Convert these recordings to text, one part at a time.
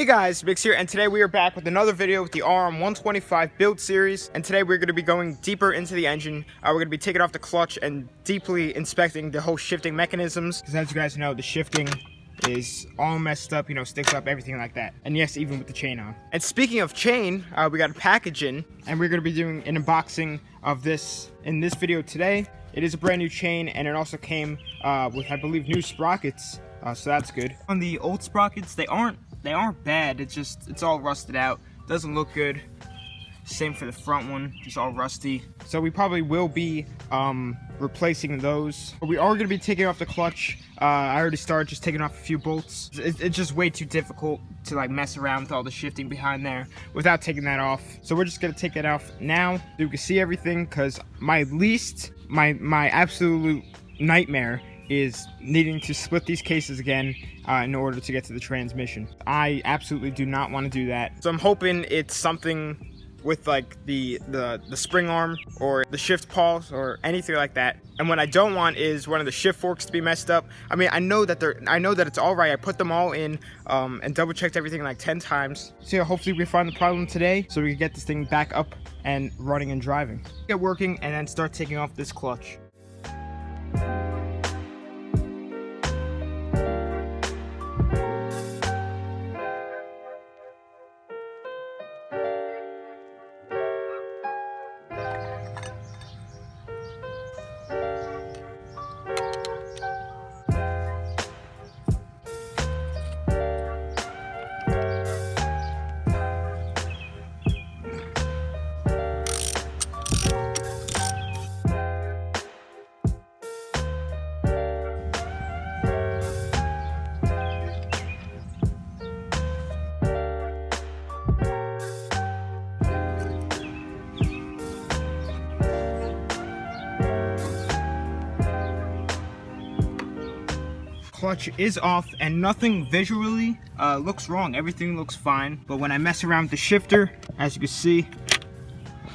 Hey guys, Mix here, and today we are back with another video with the RM125 build series. And today we're going to be going deeper into the engine. We're going to be taking off the clutch and deeply inspecting the whole shifting mechanisms. Because as you guys know, the shifting is all messed up, sticks up, everything like that. And yes, even with the chain on. And speaking of chain, we got a package in, and we're going to be doing an unboxing of this in this video today. It is a brand new chain, and it also came with, I believe, new sprockets. So that's good. On the old sprockets, they aren't bad. It's all rusted out. Doesn't look good. Same for the front one, just all rusty. So we probably will be replacing those. But we are going to be taking off the clutch. I already started just taking off a few bolts. It's just way too difficult to like mess around with all the shifting behind there without taking that off. So we're just going to take it off now so you can see everything, because my absolute nightmare is needing to split these cases again in order to get to the transmission. I absolutely do not want to do that. So I'm hoping it's something with like the spring arm or the shift pulse or anything like that. And what I don't want is one of the shift forks to be messed up. I mean, I know that it's all right. I put them all in and double checked everything like 10 times. So yeah, hopefully we find the problem today so we can get this thing back up and running and driving. Get working and then start taking off this clutch. Clutch is off and nothing visually looks wrong. Everything looks fine, but when I mess around with the shifter, as you can see,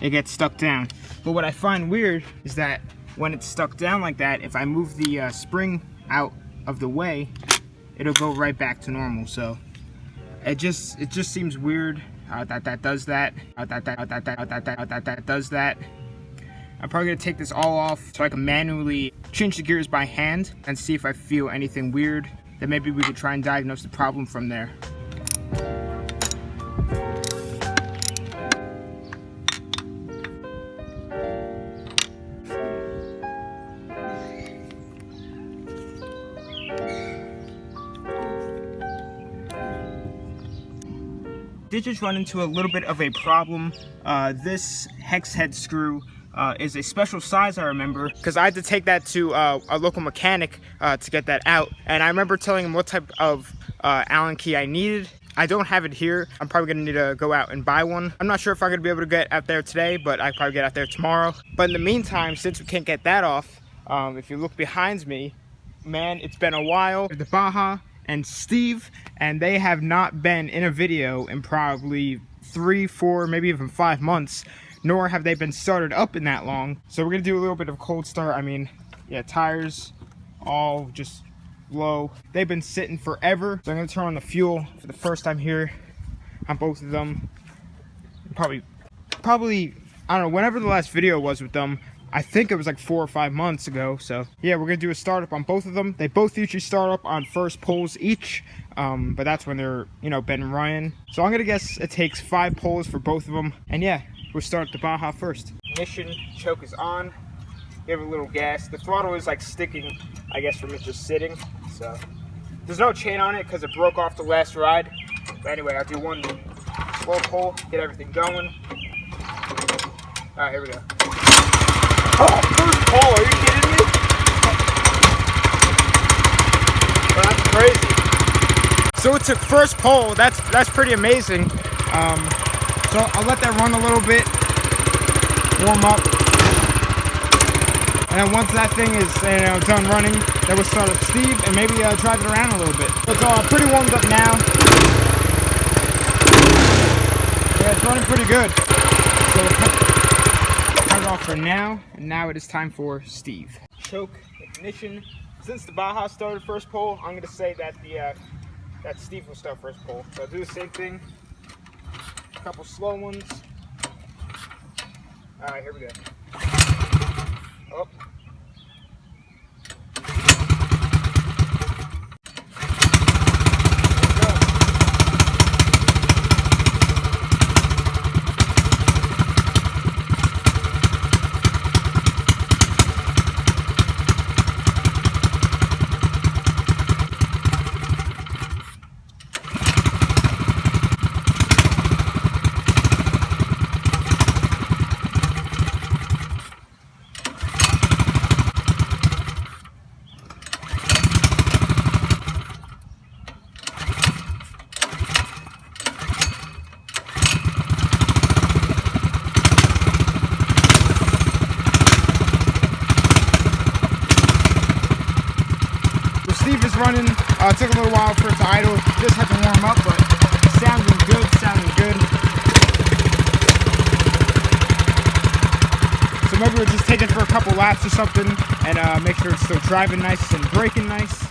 it gets stuck down. But what I find weird is that when it's stuck down like that, if I move the spring out of the way, it'll go right back to normal. So it just seems weird that does that. I'm probably gonna take this all off so I can manually change the gears by hand and see if I feel anything weird. Then maybe we could try and diagnose the problem from there. Did just run into a little bit of a problem. This hex head screw is a special size, I remember, because I had to take that to a local mechanic to get that out. And I remember telling him what type of Allen key I needed. I don't have it here. I'm probably gonna need to go out and buy one. I'm not sure if I'm gonna be able to get out there today, but I probably get out there tomorrow. But in the meantime, since we can't get that off, if you look behind me, man, it's been a while. The Baja and Steve, and they have not been in a video in probably 3, 4, maybe even 5 months. Nor have they been started up in that long. So we're gonna do a little bit of cold start. I mean, yeah, tires all just low. They've been sitting forever. So I'm gonna turn on the fuel for the first time here on both of them. Probably, I don't know, whenever the last video was with them, I think it was like 4 or 5 months ago. So yeah, we're gonna do a startup on both of them. They both usually start up on first pulls each, but that's when they're, been running. So I'm gonna guess it takes 5 pulls for both of them. And yeah, we'll start the Baja first. Ignition choke is on. Give it a little gas. The throttle is like sticking, I guess, from it just sitting. So there's no chain on it because it broke off the last ride. But anyway, I'll do one slow pull, get everything going. All right, here we go. Oh, first pull, are you kidding me? Well, that's crazy. So it took first pull. That's pretty amazing. So I'll let that run a little bit, warm up, and then once that thing is done running, then we'll start up Steve and maybe drive it around a little bit. So it's pretty warmed up now. Yeah, it's running pretty good. So we'll cut it off for now, and now it is time for Steve. Choke, ignition. Since the Baja started first pull, I'm going to say that that Steve will start first pull. So I'll do the same thing. A couple slow ones. All right, here we go. Oh. Steve is running. It took a little while for it to idle. Just had to warm up, but sounding good, sounding good. So maybe we'll just take it for a couple laps or something and make sure it's still driving nice and braking nice.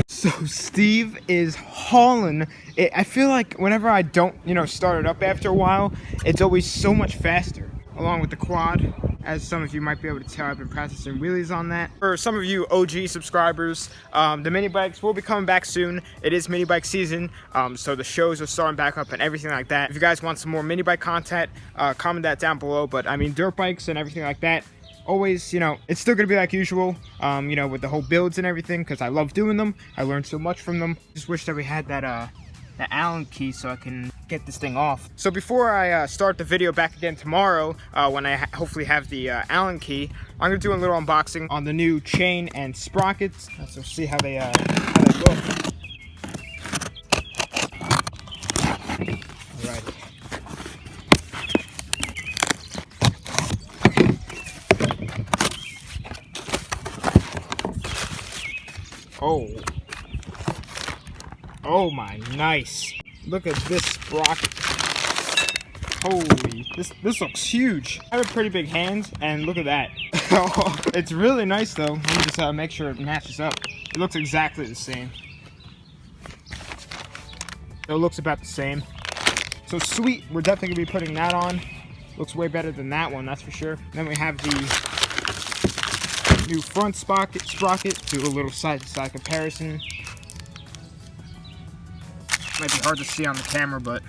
So Steve is hauling it. I feel like whenever I don't, start it up after a while, it's always so much faster, along with the quad. As some of you might be able to tell, I've been practicing wheelies on that. For some of you OG subscribers, the mini bikes will be coming back soon. It is mini bike season, so the shows are starting back up and everything like that. If you guys want some more mini bike content, comment that down below. But I mean, dirt bikes and everything like that, always, it's still gonna be like usual, with the whole builds and everything, because I love doing them. I learned so much from them. Just wish that we had that Allen key so I can get this thing off. So before I start the video back again tomorrow, when I hopefully have the Allen key, I'm gonna do a little unboxing on the new chain and sprockets. So see how they look. Alright. Oh my, nice. Look at this sprocket. Holy, this looks huge. I have a pretty big hand, and look at that. It's really nice though. Let me just make sure it matches up. It looks exactly the same. So it looks about the same. So sweet, we're definitely gonna be putting that on. Looks way better than that one, that's for sure. Then we have the new front sprocket. Do a little side-to-side comparison. Might be hard to see on the camera, but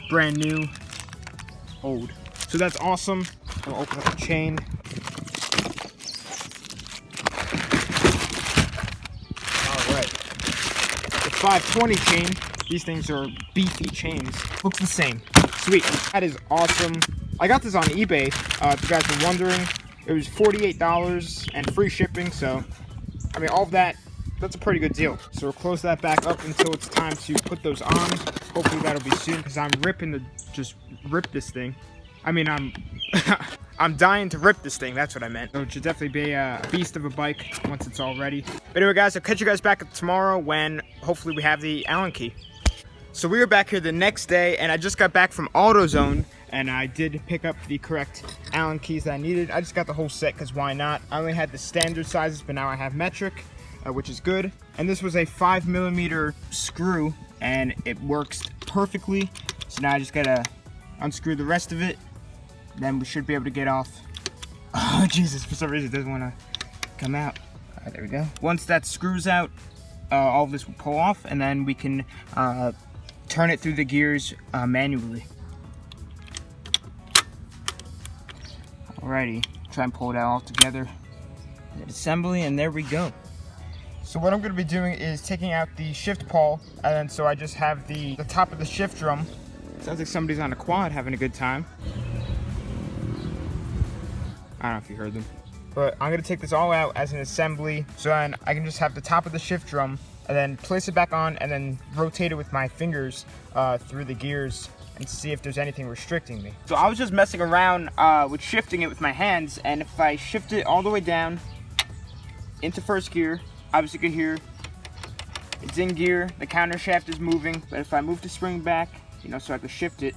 brand new, old. So that's awesome. I'll open up the chain. All right, the 520 chain. These things are beefy chains. Looks the same. Sweet. That is awesome. I got this on eBay. If you guys are wondering, it was $48 and free shipping. So, I mean, all of that. That's a pretty good deal. So we'll close that back up until it's time to put those on. Hopefully that'll be soon, because I'm ripping to just rip this thing. I mean, I'm dying to rip this thing. That's what I meant. So it should definitely be a beast of a bike once it's all ready. But anyway, guys, I'll catch you guys back tomorrow when hopefully we have the Allen key. So we were back here the next day, and I just got back from AutoZone, and I did pick up the correct Allen keys that I needed. I just got the whole set, because why not? I only had the standard sizes, but now I have metric. Which is good. And this was a 5mm screw, and it works perfectly. So now I just gotta unscrew the rest of it. Then we should be able to get off. Oh Jesus, for some reason it doesn't want to come out. All right, there we go. Once that screws out, all of this will pull off, and then we can turn it through the gears manually. Alrighty, try and pull it out all together. Hit assembly, and there we go. So what I'm going to be doing is taking out the shift pawl, and then so I just have the top of the shift drum. Sounds like somebody's on a quad having a good time. I don't know if you heard them. But I'm going to take this all out as an assembly, so then I can just have the top of the shift drum and then place it back on, and then rotate it with my fingers through the gears and see if there's anything restricting me. So I was just messing around with shifting it with my hands, and if I shift it all the way down into first gear, obviously you can hear it's in gear, the counter shaft is moving. But if I move the spring back, you know, so I can shift it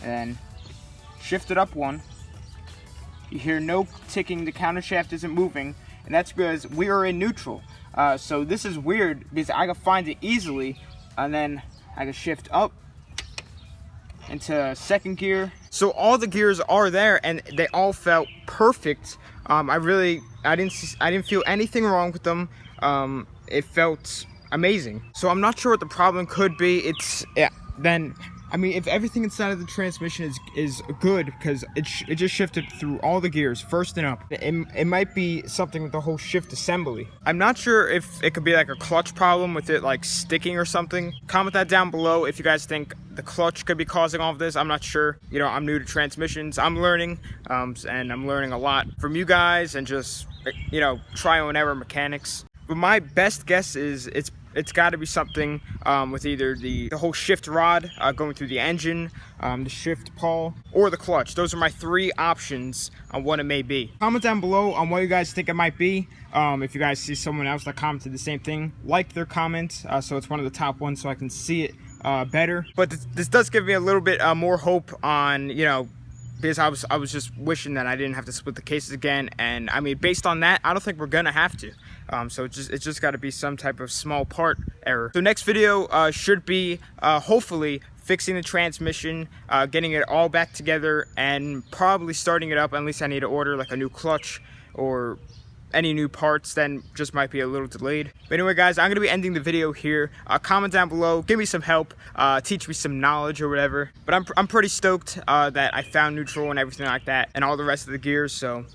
and shift it up one, you hear no ticking, the counter shaft isn't moving, and that's because we are in neutral. So this is weird because I can find it easily, and then I can shift up into second gear. So all the gears are there, and they all felt perfect. I didn't feel anything wrong with them. It felt amazing. So I'm not sure what the problem could be. I mean, if everything inside of the transmission is good, because it just shifted through all the gears, first and up, it might be something with the whole shift assembly. I'm not sure if it could be like a clutch problem with it like sticking or something. Comment that down below if you guys think the clutch could be causing all of this. I'm not sure. You know, I'm new to transmissions. I'm learning, and I'm learning a lot from you guys, and just, you know, trial and error mechanics. But my best guess is it's got to be something with either the whole shift rod going through the engine, the shift pawl, or the clutch. Those are my three options on what it may be. Comment down below on what you guys think it might be. If you guys see someone else that commented the same thing, like their comment so it's one of the top ones so I can see it better. But this does give me a little bit more hope on, you know, because I was just wishing that I didn't have to split the cases again, and I mean, based on that, I don't think we're gonna have to. So it's just got to be some type of small part error. So next video should be hopefully fixing the transmission, getting it all back together, and probably starting it up. At least I need to order like a new clutch or any new parts, then just might be a little delayed. But anyway guys, I'm gonna be ending the video here. Comment down below, give me some help, teach me some knowledge or whatever. But I'm pretty stoked that I found neutral and everything like that, and all the rest of the gears. So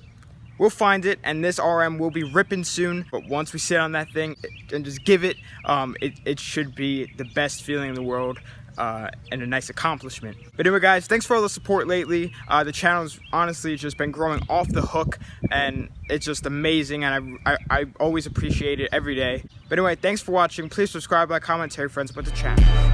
we'll find it, and this RM will be ripping soon. But once we sit on that thing and just give it, it should be the best feeling in the world. And a nice accomplishment. But anyway guys, thanks for all the support lately. The channel's honestly just been growing off the hook, and it's just amazing, and I always appreciate it every day. But anyway, thanks for watching. Please subscribe, like, comment, tell your friends about the channel.